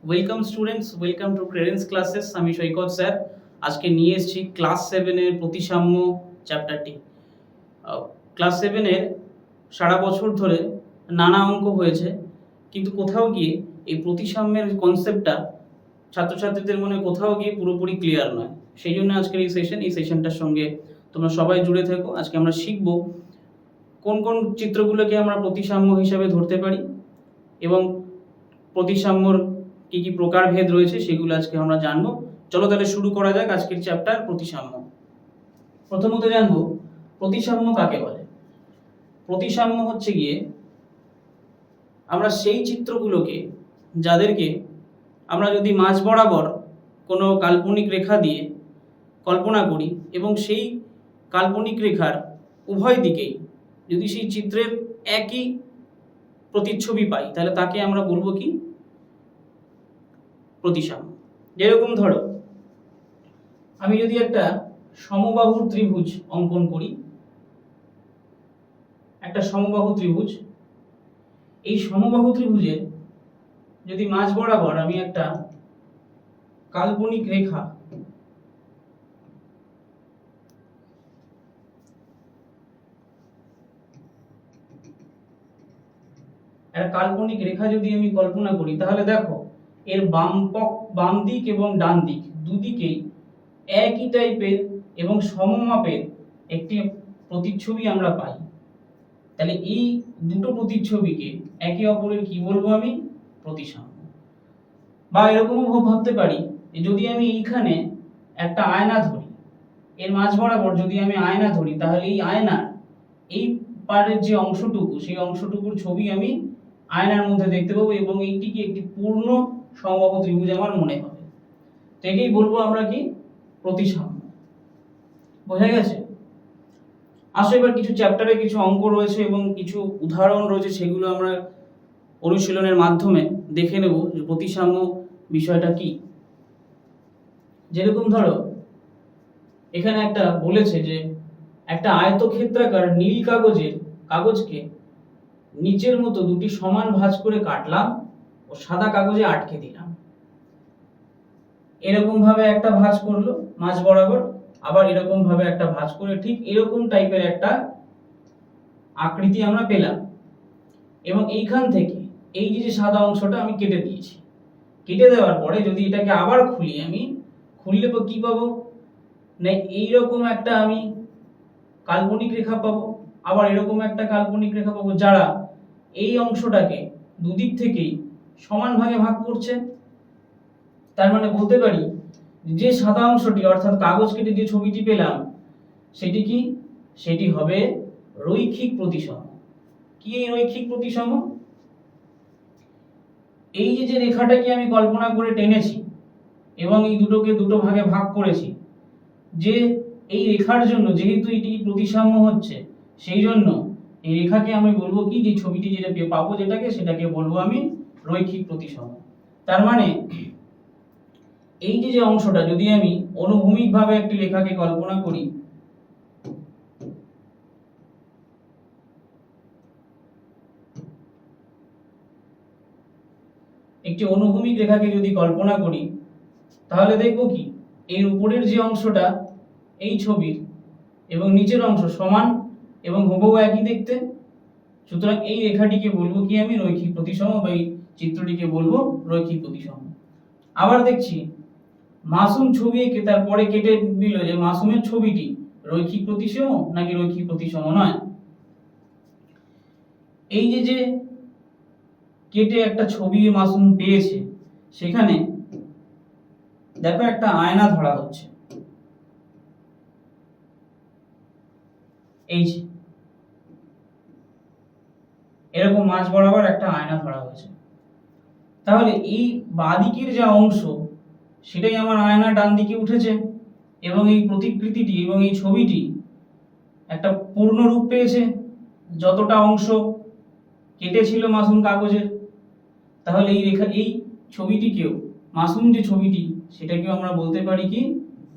Welcome students, welcome to Credence Classes. আমি Saikat sir. আজকে নিয়ে এসেছি ক্লাস 7-এর প্রতিসাম্য চ্যাপ্টারটি। ক্লাস 7-এর সারা বছর ধরে নানা অঙ্ক হয়েছে, কিন্তু কোথাও গিয়ে এই প্রতিসাম্যের কনসেপ্টটা ছাত্রছাত্রীদের মনে কোথাও গিয়ে পুরোপুরি ক্লিয়ার নয়। সেই জন্য আজকের এই সেশনটার সঙ্গে তোমরা সবাই জুড়ে থেকো। আজকে আমরা শিখব কোন কোন চিত্রগুলোকে আমরা প্রতিসাম্য হিসাবে ধরতে পারি এবং প্রতিসাম্যর কি কি প্রকারভেদ রয়েছে সেগুলো আজকে আমরা জানবো। চলো তাহলে শুরু করা যাক আজকের চ্যাপ্টার প্রতিসাম্য। প্রথমত জানবো প্রতিসাম্য কাকে বলে। প্রতিসাম্য হচ্ছে গিয়ে আমরা সেই চিত্রগুলোকে যাদেরকে আমরা যদি মাঝ বরাবর কোনো কাল্পনিক রেখা দিয়ে কল্পনা করি এবং সেই কাল্পনিক রেখার উভয় দিকেই যদি সেই চিত্রের একই প্রতিচ্ছবি পাই, তাহলে তাকে আমরা বলবো কি প্রতিসাম্য। যেরকম ধরো আমি যদি একটা সমবাহুর ত্রিভুজ অঙ্কন করি, একটা সমবাহু ত্রিভুজ, এই সমবাহু ত্রিভুজের যদি মাঝ বরাবর আমি একটা কাল্পনিক রেখা যদি আমি কল্পনা করি, তাহলে দেখো এর বাম দিক এবং ডান দিক দুদিকেই একই টাইপের এবং সমমাপের একটি প্রতিচ্ছবি আমরা পাই। তাহলে এই দুটো প্রতিচ্ছবিকে একে অপরের কি বলবো আমি? প্রতিসাম্য। বা এরকমও ভাবতে পারি যদি আমি এইখানে একটা আয়না ধরি, এর মাঝ বরাবর যদি আমি আয়না ধরি, তাহলে এই আয়নার এই পারের যে অংশটুকু, সেই অংশটুকুর ছবি আমি আয়নার মধ্যে দেখতে পাবো এবং এইটিকে একটি পূর্ণ সমবাহু ত্রিভুজ আমার মনে হবে। তো একেই বলবো আমরা কি? প্রতিসাম্য। বোঝা গেছে? আসলে এবার কিছু চ্যাপ্টারে কিছু অঙ্ক রয়েছে এবং কিছু উদাহরণ রয়েছে, সেগুলো আমরা অনুশীলনের মাধ্যমে দেখে নেব যে প্রতিসাম্য বিষয়টা কি। যেরকম ধরো এখানে একটা বলেছে যে একটা আয়তক্ষেত্রাকার নীল কাগজকে নিচের মতো দুটি সমান ভাঁজ করে কাটলাম ও সাদা কাগজে আটকে দিলাম। এরকম ভাবে একটা ভাঁজ করলো মাঝ বরাবর, আবার এরকম ভাবে একটা ভাঁজ করে ঠিক এরকম টাইপের একটা আকৃতি আমরা পেলাম। এবং এইখান থেকে এই যে সাদা অংশটা আমি কেটে দিয়েছি। কেটে দেওয়ার পরে যদি এটাকে আবার খুলি, আমি খুললে তো কি পাবো না, এইরকম একটা আমি কাল্পনিক রেখা পাবো, আবার এরকম একটা কাল্পনিক রেখা পাবো, যারা এই অংশটাকে দুদিক থেকেই সমান ভাগে ভাগ করছে। তার মানে বলতে পারি যে সাদা অংশটি অর্থাৎ কাগজ কেটে যে ছবিটি পেলাম সেটি কি? সেটি হবে রৈখিক প্রতিসাম্য। কি এই রৈখিক প্রতিসাম্য? এই যে রেখাটাকে আমি কল্পনা করে টেনেছি এবং এই দুটোকে দুটো ভাগে ভাগ করেছি, যে এই রেখার জন্য যেহেতু এটি প্রতিসাম্য হচ্ছে, সেই জন্য এই রেখাকে আমি বলবো কি, যে ছবিটি যেটা পাবো সেটাকে বলবো আমি রৈখিক প্রতিসাম্য। তার মানে এই যে অংশটা যদি আমি অনুভূমিকভাবে একটি রেখাকে কল্পনা করি, একটি অনুভূমিক রেখাকে যদি কল্পনা করি, তাহলে দেখবো কি এর উপরের যে অংশটা এই ছবির এবং নিচের অংশ সমান এবং হুবহু একই দেখতে। সুতরাং এই রেখাটিকে বলবো কি আমি? রৈখিক প্রতিসাম্য, বা এই চিত্রটিকে বলবো রৈখিক প্রতিসাম্য। আবার দেখছি মাসুম ছবি এঁকে তারপরে কেটে দিল যে মাসুমের ছবিটি রৈখিক প্রতিসাম্য নাকি রৈখিক প্রতিসাম্য নয়। এই যে কেটে একটা ছবি মাসুম পেয়েছে, সেখানে দেখো একটা আয়না ধরা হচ্ছে, এই যে এরকম মাঝ বরাবর একটা আয়না ধরা হয়েছে। তাহলে এই বাঁদিকের যে অংশ সেটাই আমার আয়না ডান দিকে উঠেছে এবং এই প্রতিকৃতিটি এবং এই ছবিটি একটা পূর্ণ রূপ পেয়েছে যতটা অংশ কেটেছিল মাসুম কাগজের। তাহলে এই ছবিটিকেও, মাসুম যে ছবিটি, সেটাকেও আমরা বলতে পারি কি?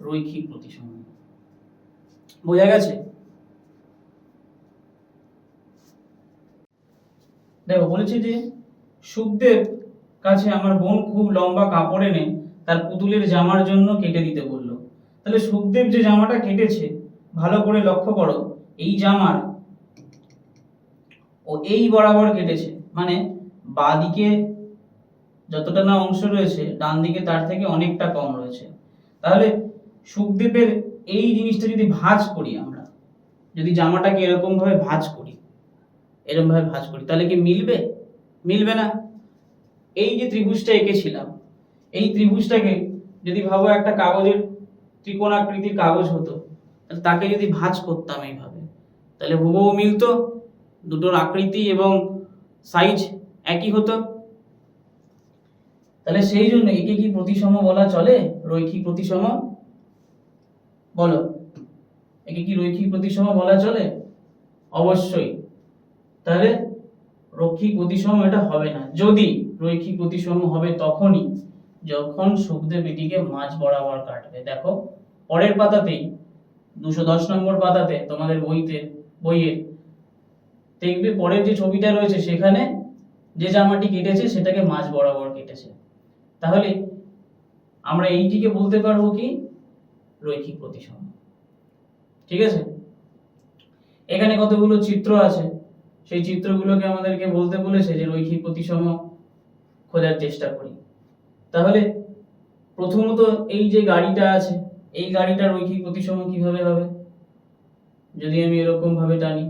রৈখিক প্রতিসাম্য। বোঝা গেছে? দেখো বলেছে যে সুখদেব কাছে আমার বোন খুব লম্বা কাপড় এনে তার পুতুলের জামার জন্য কেটে দিতে বলল। তাহলে সুখদেব যে জামাটা কেটেছে, ভালো করে লক্ষ্য করো, এই জামার ও এই বরাবর কেটেছে, মানে বাঁদিকে যতটা না অংশ রয়েছে ডান দিকে তার থেকে অনেকটা কম রয়েছে। তাহলে সুখদেবের এই জিনিসটা যদি ভাঁজ করি, আমরা যদি জামাটাকে এরকম ভাবে ভাঁজ করি, এরকম ভাবে ভাঁজ করি, তাহলে কি মিলবে? মিলবে না। এই যে ত্রিভুজটা এঁকেছিলাম, এই ত্রিভুজটাকে যদি ভাবো একটা কাগজের ত্রিকোণাকৃতির কাগজ হতো, তাকে যদি ভাঁজ করতাম এইভাবে, তাহলে হুবহু মিলতো, দুটোর আকৃতি এবং সাইজ একই হতো। তাহলে সেই জন্য একে কি প্রতিসম বলা চলে? রৈখিক প্রতিসম। বলো, একে কি রৈখিক প্রতিসম বলা চলে? অবশ্যই। তাহলে রৈখিক প্রতিসম এটা হবে না। যদি রৈখিক প্রতিসম হবে তখনই যখন সুখদেব এটিকে মাঝ বরাবর কাটবে। দেখো পরের পাতাতেই 210 নম্বর পাতাতে তোমাদের বইয়ের দেখবে পরের যে ছবিটা রয়েছে সেখানে যে জামাটি কেটেছে সেটাকে মাঝ বরাবর কেটেছে। তাহলে আমরা এইটিকে বলতে পারবো কি? রৈখিক প্রতিসম। ঠিক আছে? এখানে কতগুলো চিত্র আছে, সেই চিত্রগুলোকে আমাদেরকে বলতে বলেছে যে রৈখিক প্রতিসম খোঁজার চেষ্টা করি। তাহলে প্রথমত এই যে গাড়িটা আছে, এই গাড়িটা রৈখিক প্রতিসম কিভাবে হবে? যদি আমি এরকম ভাবে টানি,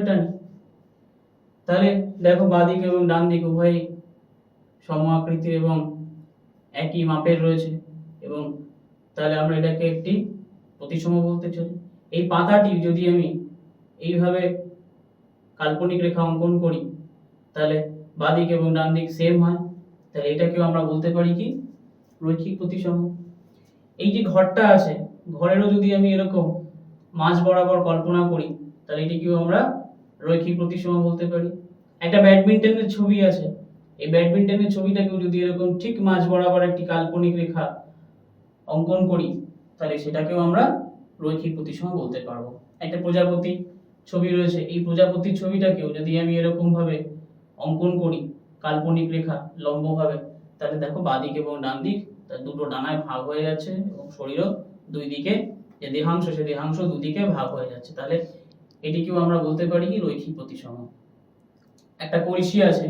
টানি, তাহলে দেখো বাঁদিক এবং ডান দিক উভয়ই সম আকৃতির এবং একই মাপের রয়েছে, এবং তাহলে আমরা এটাকে একটি প্রতিসম বলতে চলি। এই পাতাটি যদি আমি এইভাবে কাল্পনিক রেখা অঙ্কন করি, তাহলে বাঁদিক এবং ডান দিক সেম হয়, তাহলে এটাকেও আমরা বলতে পারি কি? রৈখিক প্রতিসম। এই যে ঘরটা আছে, ঘরেরও যদি আমি এরকম মাঝ বরাবর কল্পনা করি, তাহলে এটিকেও আমরা রৈখিক প্রতিসম বলতে পারি। একটা ব্যাডমিন্টনের ছবি আছে, এই ব্যাডমিন্টনের ছবিটাকেও যদি এরকম ঠিক মাঝ বরাবর একটি কাল্পনিক রেখা অঙ্কন করি, তাহলে সেটাকেও আমরা রৈখিক প্রতিসম বলতে পারবো। একটা প্রজাপতি ছবি রয়েছে, এই প্রজাপতির ছবিটাকেও যদি আমি এরকম ভাবে অঙ্কন করি কাল্পনিক রেখা লম্বভাবে, তাহলে দেখো বাঁদিক এবং ডান দিক তার দুটো ডানায় ভাগ হয়ে যাচ্ছে, এবং শরীরও দুই দিকে যে দেহাংশ সে দেহাংশ দুদিকে ভাগ হয়ে যাচ্ছে। তাহলে এটিকেও আমরা বলতে পারি কি? রৈখিক প্রতিসম। একটা কলসি আছে,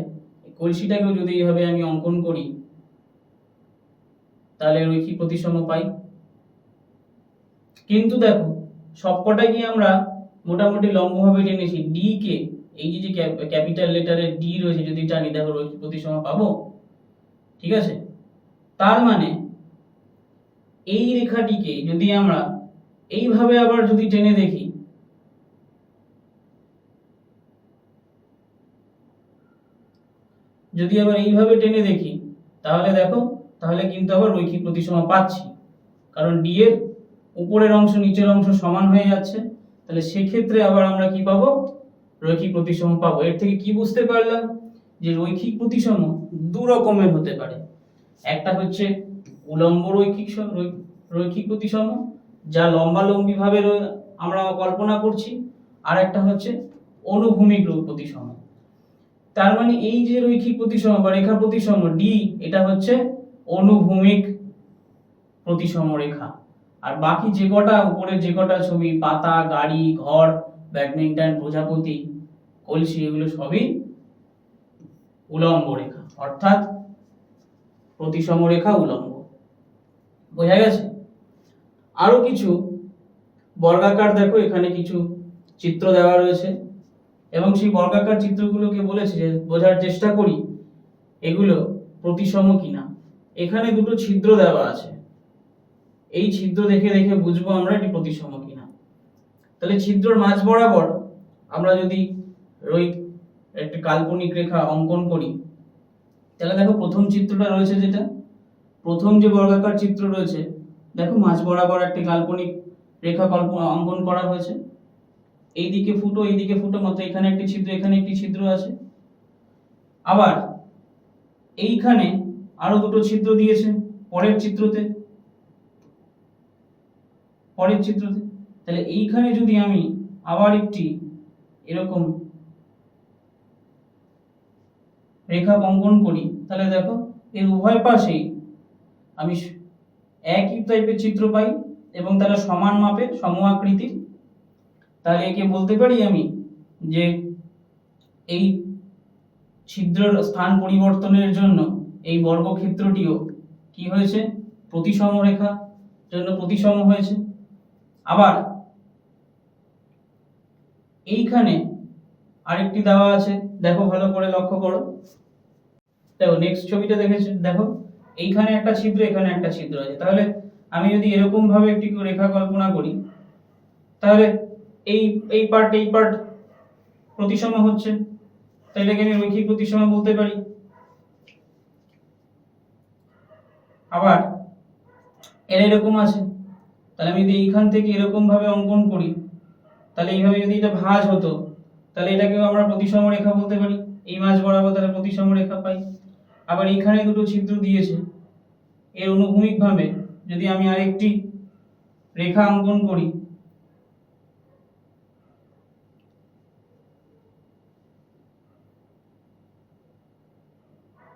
কলসিটাকেও যদি এইভাবে আমি অঙ্কন করি, তাহলে রৈখিক প্রতিসম পাই। কিন্তু দেখো সবকটাই কি আমরা মোটামুটি লম্বভাবে টেনেছি, ডি কে, এই যে ক্যাপিটাল লেটারের ডি রয়েছে, যদি টানি দেখো রৈখিক প্রতিসম পাবো। ঠিক আছে? তার মানে এই রেখাটিকে যদি আমরা এইভাবে আবার যদি টেনে দেখি, যদি আবার এইভাবে টেনে দেখি, তাহলে দেখো তাহলে কিন্তু আবার রৈখিক প্রতিসম পাচ্ছি, কারণ ডি এর উপরের অংশ নিচের অংশ সমান হয়ে যাচ্ছে। তাহলে সেক্ষেত্রে আবার আমরা কি পাবো? রৈখিক প্রতিসম পাবো। এর থেকে কি বুঝতে পারলাম? যে রৈখিক প্রতিসম দু রকমের হতে পারে। একটা হচ্ছে উলম্ব রৈখিক প্রতিসম, যা লম্বালম্বি ভাবে আমরা কল্পনা করছি, আর একটা হচ্ছে অনুভূমিক প্রতিসম। তার মানে এই যে রৈখিক প্রতিসম বা রেখা প্রতিসম ডি, এটা হচ্ছে অনুভূমিক প্রতিসম রেখা। আর বাকি যে কটা উপরে যে কটা ছবি, পাতা, গাড়ি, ঘর, ব্যাডমিন্টন, প্রজাপতি, কলসি, এগুলো সবই উলম্ব রেখা, অর্থাৎ প্রতিসম রেখা উলম্ব। বোঝা গেছে? আরো কিছু বর্গাকার দেখো এখানে কিছু চিত্র দেওয়া রয়েছে, এবং সেই বর্গাকার চিত্রগুলোকে বলেছে যে বোঝার চেষ্টা করি এগুলো প্রতিসম কিনা। এখানে দুটো ছিদ্র দেওয়া আছে, এই ছিদ্র দেখে দেখে বুঝবো আমরা এটি প্রতিসম কিনা। তাহলে ছিদ্রর মাঝ বরাবর আমরা যদি একটা কাল্পনিক রেখা অঙ্কন করি, তাহলে দেখো প্রথম চিত্রটা রয়েছে, যেটা প্রথম যে বর্গাকার চিত্র রয়েছে, দেখো মাঝ বরাবর একটি কাল্পনিক রেখা অঙ্কন করা হয়েছে। এইদিকে ফুটো, মাত্র এখানে একটি ছিদ্র, এখানে একটি ছিদ্র আছে। আবার এইখানে আরো দুটো ছিদ্র দিয়েছে পরের চিত্রতে। তাহলে এইখানে যদি আমি আবার একটি এরকম রেখা অঙ্কন করি, তাহলে দেখো এর উভয় পাশেই আমি একই টাইপের চিত্র পাই এবং তারা সমান মাপের, সম আকৃতির। তাহলে একে বলতে পারি আমি যে এই ছিদ্রের স্থান পরিবর্তনের জন্য এই বর্গক্ষেত্রটিও কি হয়েছে, প্রতিসম রেখা জন্য প্রতিসম হয়েছে। আবার এইখানে আরেকটি দেওয়া আছে, দেখো ভালো করে লক্ষ্য করো। দেখো নেক্সট ছবিটা দেখো এইখানে একটা ছিদ্র, এখানে একটা ছিদ্র আছে। তাহলে আমি যদি এরকম ভাবে একটি রেখা কল্পনা করি, তাহলে এই পার্ট প্রতিসম হচ্ছে, তাই এটাকে আমি রৈখিক প্রতিসম বলতে পারি। আবার এর এরকম আছে, তাহলে আমি যদি এইখান থেকে এরকম ভাবে অঙ্কন করি, তাহলে এইভাবে যদি এটা ভাঁজ হতো, তাহলে এটাকেও আমরা প্রতিসম রেখা বলতে পারি। এই মাঝ বরাবর তাহলে প্রতিসম রেখা পাই। আবার এইখানে দুটো ছিদ্র দিয়েছে, এর অনুভূমিক ভাবে যদি আমি আরেকটি রেখা অঙ্কন করি,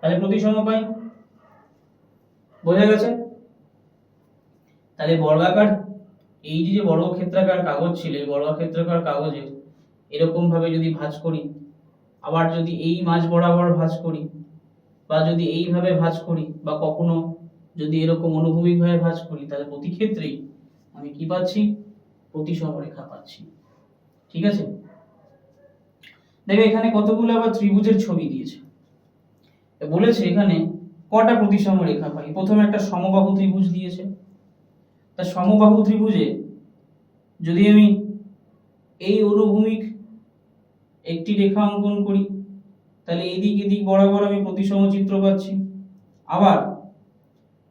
তাহলে প্রতিসম পাই। বোঝা গেছে? তাহলে বর্গাকার এই যে বর্গক্ষেত্রাকার কাগজ ছিল, এই বর্গক্ষেত্রাকার কাগজে এরকম ভাবে যদি ভাঁজ করি, আবার যদি এই মাঝ বরাবর ভাঁজ করি, বা যদি এইভাবে ভাঁজ করি, বা কখনো যদি এরকম অনুভূমিক ভাবে ভাঁজ করি, তাহলে প্রতি ক্ষেত্রেই আমি কি পাচ্ছি, প্রতিসম রেখা পাচ্ছি। ঠিক আছে? দেখো এখানে কতগুলো আবার ত্রিভুজের ছবি দিয়েছে, বলেছে এখানে কটা প্রতিসম রেখা পাই। প্রথমে একটা সমবাহু ত্রিভুজ দিয়েছে। তা সমবাহু ত্রিভুজে যদি আমি এই অনুভূমিক একটি রেখা অঙ্কন করি, তাহলে এদিক এদিক বরাবর আমি প্রতিসম চিত্র পাচ্ছি। আবার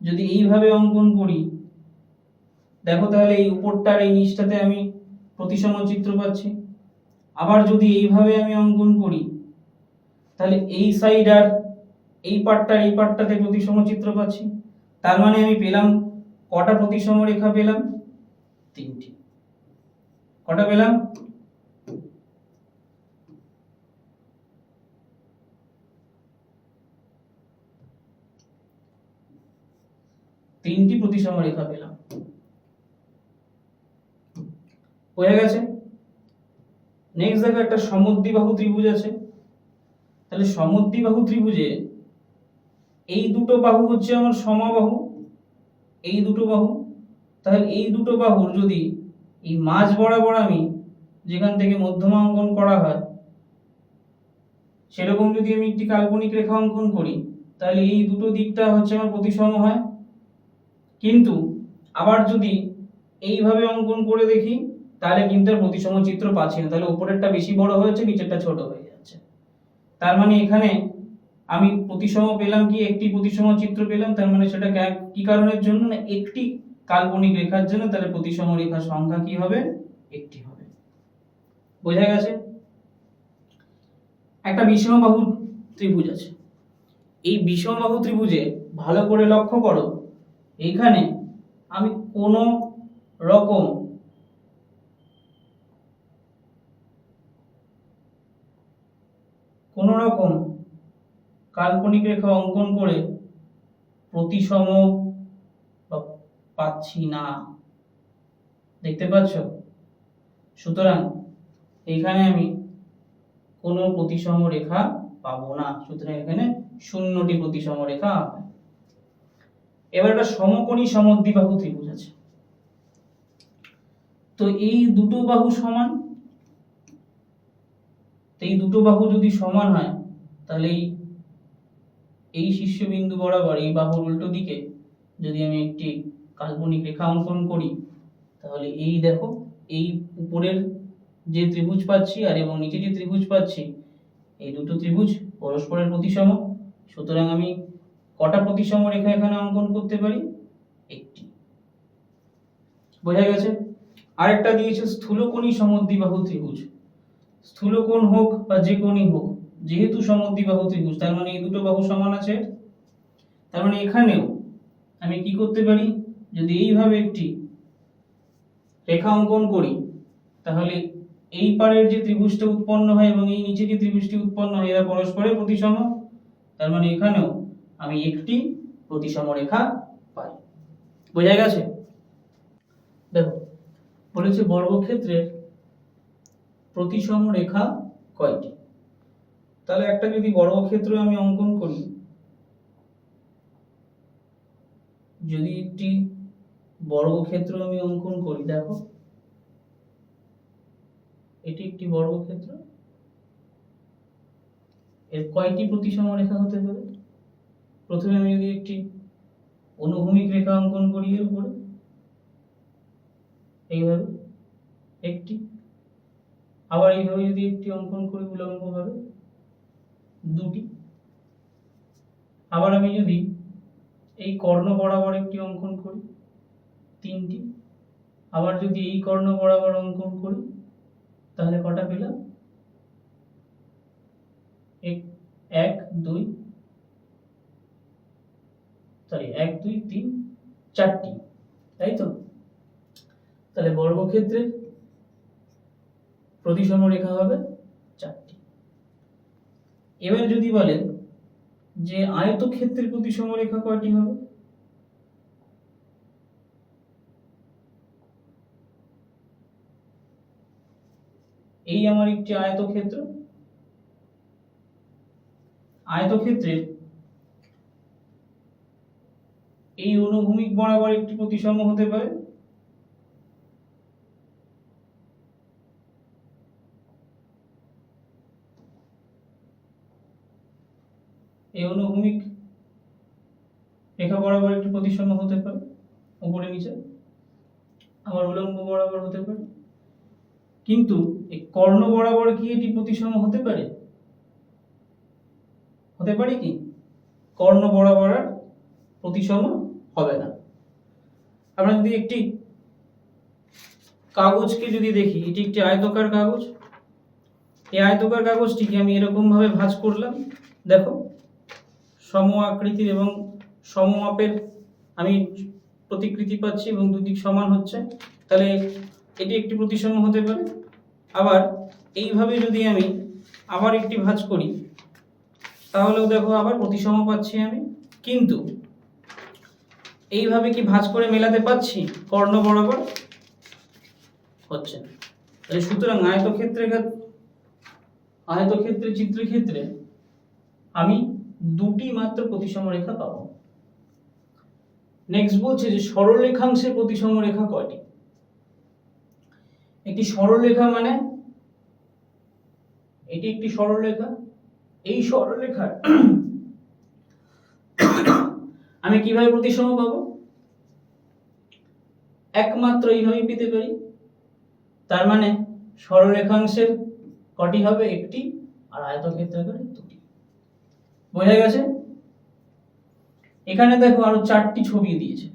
যদি এইভাবে অঙ্কন করি, দেখো তাহলে এই উপরটার এই নিচটাতে আমি প্রতিসম চিত্র পাচ্ছি। আবার যদি এইভাবে আমি অঙ্কন করি, তাহলে এই সাইড আর এই পার্টটাতে প্রতিসম চিত্র পাচ্ছি। তার মানে আমি পেলাম কটা প্রতিসম রেখা পেলাম, তিনটি। কটা পেলাম? তিনটি প্রতিসম রেখা পেলাম। হয়ে গেছে। নেক্সট দেখো একটা সমদ্বিবাহু ত্রিভুজ আছে। তাহলে সমদ্বিবাহু ত্রিভুজে এই দুটো বাহু হচ্ছে আমার সমবাহু, এই দুটো বাহু। তাহলে এই দুটো বাহুর যদি এই মাঝ বরাবর আমি যেখান থেকে মধ্যমা অঙ্কন করা হয়, সেরকম যদি আমি একটি কাল্পনিক রেখা অঙ্কন করি, তাহলে এই দুটো দিকটা হচ্ছে আমার প্রতিসম হয়। কিন্তু আবার যদি এইভাবে অঙ্কন করে দেখি, তাহলে কিন্তু আর প্রতিসম চিত্র পাচ্ছি না। তাহলে উপরেরটা বেশি বড় হয়েছে, নিচেরটা ছোট হয়ে যাচ্ছে। তার মানে এখানে আমি প্রতিসম পেলাম কি, একটি প্রতিসম চিত্র পেলাম। তার মানে সেটা কি কারণের জন্য, না একটি কাল্পনিক রেখার জন্য। তাহলে প্রতিসম রেখার সংখ্যা কি হবে, একটি হবে। বোঝা গেছে? একটা বিষমবাহু ত্রিভুজ আছে। এই বিষমবাহু ত্রিভুজে ভালো করে লক্ষ্য করো, এইখানে আমি কোনো রকম কাল্পনিক রেখা অঙ্কন করে প্রতিসম পাচ্ছি না। দেখতে পাচ্ছ? সুতরাং এখানে আমি কোনো প্রতিসম রেখা পাবো না। সুতরাং এখানে 0টি প্রতিসম রেখা হবে। এবার একটা সমকোণী সমদ্বিবাহু ত্রিভুজ আছে। তো এই দুটো বাহু সমান, এই দুটো বাহু যদি সমান হয়, তাহলে এই শীর্ষবিন্দু বরাবর এই বাহুর উল্টো দিকে যদি আমি একটি কাল্পনিক রেখা অঙ্কন করি, তাহলে এই দেখো এই উপরের যে ত্রিভুজ পাচ্ছি আর এবং নিচে যে ত্রিভুজ পাচ্ছি, এই দুটো ত্রিভুজ পরস্পরের প্রতিসম। সুতরাং আমি কটা প্রতিসম রেখা এখানে অঙ্কন করতে পারি, একটি। বোঝা গেছে? আরেকটা দিয়েছে স্থূলকোণী সমদ্বিবাহু ত্রিভুজ। স্থূলকোণ হোক বা যে কোণই হোক, যেহেতু সমদ্বিবাহু ত্রিভুজ তার মানে এই দুটো বাহু সমান আছে, তার মানে এখানেও আমি কি করতে পারি, যদি এইভাবে একটি রেখা অঙ্কন করি তাহলে এই পারের যে ত্রিভুজটা উৎপন্ন হয় এবং এই নিচে যে ত্রিভুজটি উৎপন্ন হয় এরা পরস্পরের প্রতিসম, তার মানে এখানেও আমি একটি প্রতিসম রেখা পাই। বোঝা গেছে? দেখো বলেছে বর্গক্ষেত্রের প্রতিসম রেখা কয়টি। তাহলে একটা যদি বর্গক্ষেত্র আমি অঙ্কন করি, যদি একটি বর্গক্ষেত্র আমি অঙ্কন করি, দেখো এটি একটি বর্গক্ষেত্র, এর কয়টি প্রতিসম রেখা হতে পারে। প্রথমে আমি যদি একটি অনুভূমিক রেখা অঙ্কন করি এর উপরে এইভাবে একটি, আবার এইভাবে যদি একটি অঙ্কন করি উল্লম্বভাবে দুটি, আবার আমি যদি এই কর্ণ বরাবর একটি অঙ্কন করি তিনটি, আবার যদি এই কর্ণ বরাবর অঙ্কন করি তাহলে কটা পেলাম, এক দুই তিন চারটি, তাই তো। তাহলে বর্গক্ষেত্রের প্রতিসম রেখা হবে চারটি। এবার যদি বলেন যে আয়তক্ষেত্রের প্রতিসম রেখা কয়টি হবে, এই আমার একটি আয়তক্ষেত্র, আয়তক্ষেত্রের এই অনুভূমিক বরাবর একটি প্রতিসম হতে পারে, এই অনুভূমিক রেখা বরাবর একটি প্রতিসম হতে পারে উপরে নিচে, আবার উলম্ব বরাবর হতে পারে। কিন্তু এই কর্ণ বরাবর কি এটি প্রতিসম হতে পারে? হতে পারে কি? কর্ণ বরাবর আর প্রতিসম হবে না। আমরা যদি একটি কাগজকে যদি দেখি, এটি একটি আয়তকার কাগজ, এই আয়তকার কাগজটিকে আমি এরকম ভাবে ভাঁজ করলাম, দেখো সম আকৃতির এবং সমমাপের আমি প্রতিকৃতি পাচ্ছি এবং দুদিক সমান হচ্ছে, তাহলে এটি একটি প্রতিসম হতে পারে। আবার এইভাবে যদি আমি আবার একটি ভাঁজ করি তাহলেও দেখো আবার প্রতিসম পাচ্ছি আমি, কিন্তু এইভাবে কি ভাঁজ করে মেলাতে পাচ্ছি কর্ণ বরাবর? হচ্ছে না। তাহলে সুতরাং আয়তক্ষেত্রে চিত্রক্ষেত্রে আমি দুটি মাত্র প্রতিসম রেখা পাবো। নেক্সট বলছে যে সরলরেখাংশের প্রতিসম রেখা কয়টি। একটি সরলরেখা মানে এটি একটি সরলরেখা, এই সরলরেখার আমি কিভাবে প্রতিসম পাবো? একমাত্র এইভাবেই পেতে পারি। তার মানে সরলরেখাংশের কটি হবে? একটি, আর আয়তক্ষেত্রের দুটি। বোঝা গেছে? এখানে দেখো আরো চারটি ছবি দিয়েছে,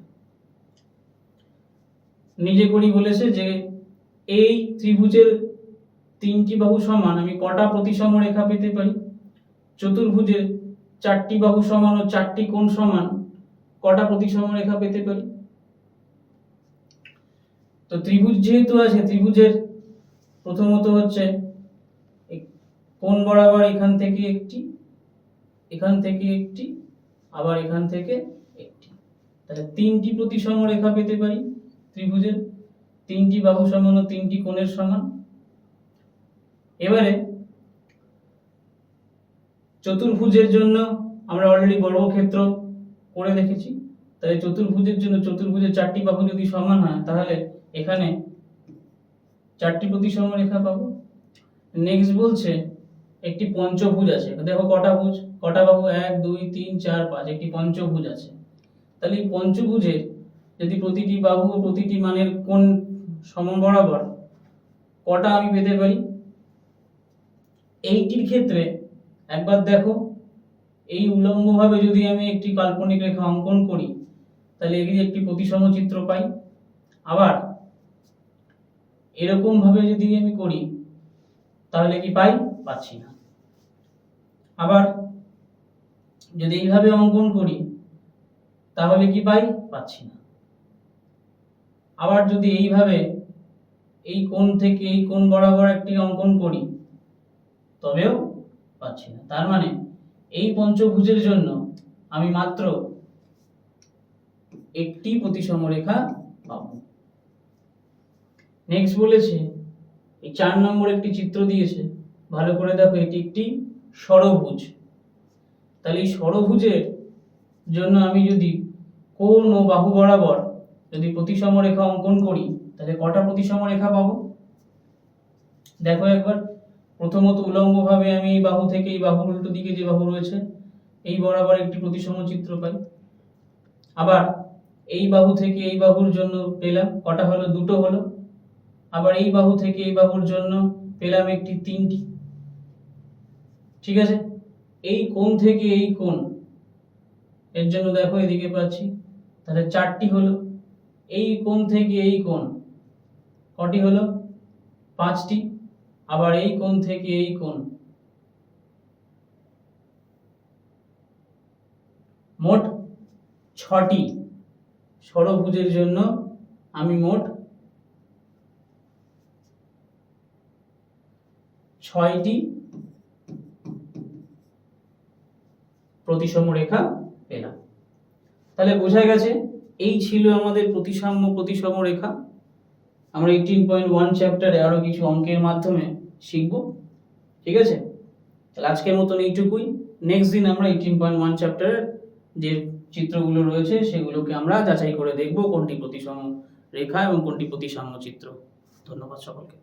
নিজে করেই বলেছে যে এই ত্রিভুজের তিনটি বাহু সমান আমি কটা প্রতিসম রেখা পেতে পারি, চতুর্ভুজের চারটি বাহু সমান ও চারটি কোণ সমান কটা প্রতিসম রেখা পেতে পারি। তো ত্রিভুজ যেহেতু আছে, ত্রিভুজের প্রথমত হচ্ছে কোণ বরাবর এখান থেকে একটি, এখান থেকে একটি, আবার এখান থেকে একটি, তাহলে তিনটি প্রতিসম রেখা পেতে পারি ত্রিভুজের, তিনটি বাহু সমান ও তিনটি কোণের সমান। এবারে চতুর্ভুজের জন্য আমরা অলরেডি বর্গক্ষেত্র করে দেখেছি, তাই চতুর্ভুজের জন্য চতুর্ভুজের চারটি বাহু যদি সমান হয় তাহলে এখানে চারটি প্রতিসম রেখা পাবো। নেক্সট বলছে একটি পঞ্চভুজ আছে, দেখো কটা বাহু, 1 2 3 4 5, একটি পঞ্চভুজ আছে। তাহলে এই পঞ্চভুজের যদি প্রতিটি বাহু ও প্রতিটি মানের কোণ সম বরাবর কটা আমি পেতে পারি। এইটির ক্ষেত্রে একবার দেখো, এই উল্লম্বভাবে যদি আমি একটি কাল্পনিক রেখা অঙ্কন করি তাহলে এটি একটি প্রতিসম চিত্র পাই। আবার এরকম ভাবে যদি আমি করি তাহলে কি পাই? পাচ্ছি না। আবার যদি এইভাবে অঙ্কন করি তাহলে কি পাই? পাচ্ছি না। আবার যদি এইভাবে এই কোণ থেকে এই কোণ বরাবর একটি অঙ্কন করি তবেও পাচ্ছি না। তার মানে এই পঞ্চভুজের জন্য আমি মাত্র একটি প্রতিসম রেখা পাবো। নেক্সট বলেছে এই 4 নম্বর একটি চিত্র দিয়েছে, ভালো করে দেখো, এটি একটি ষড়ভুজ। তাহলে এই ষড়ভুজের জন্য আমি যদি কোণ ও বাহু বরাবর যদি প্রতিসম রেখা অঙ্কন করি তাহলে কটা প্রতিসম রেখা পাবো? দেখো একবার, প্রথমত উলম্বভাবে আমি এই বাহু থেকে এই বাহুর উল্টো দিকে যে বাহু রয়েছে এই বরাবর একটি প্রতিসম চিত্র পাই। আবার এই বাহু থেকে এই বাহুর জন্য পেলাম কটা হলো? দুটো হলো। আবার এই বাহু থেকে এই বাহুর জন্য পেলাম একটি, তিনটি। ঠিক আছে, এই কোণ থেকে এই কোণ এর জন্য দেখো এদিকে পাচ্ছি, তাহলে 4টি হলো। এই কোণ থেকে এই কোণ কটি হলো? 5টি। আবার এই কোণ থেকে এই কোণ মোট 6টি। ষড়ভুজের জন্য আমি মোট 6টি প্রতিসম রেখা পেলাম। তাহলে বোঝা গেছে এই ছিল আমাদের প্রতিসাম্য প্রতিসম রেখা। আমরা 18.1 চ্যাপ্টারে আরো কিছু অঙ্কের মাধ্যমে শিখব। ঠিক আছে, তাহলে আজকের মতন এইটুকুই। নেক্সট দিন আমরা 18.1 চ্যাপ্টারের যে চিত্রগুলো রয়েছে সেগুলোকে আমরা যাচাই করে দেখব কোনটি প্রতিসম রেখা এবং কোনটি প্রতিসাম্য চিত্র। ধন্যবাদ সকলকে।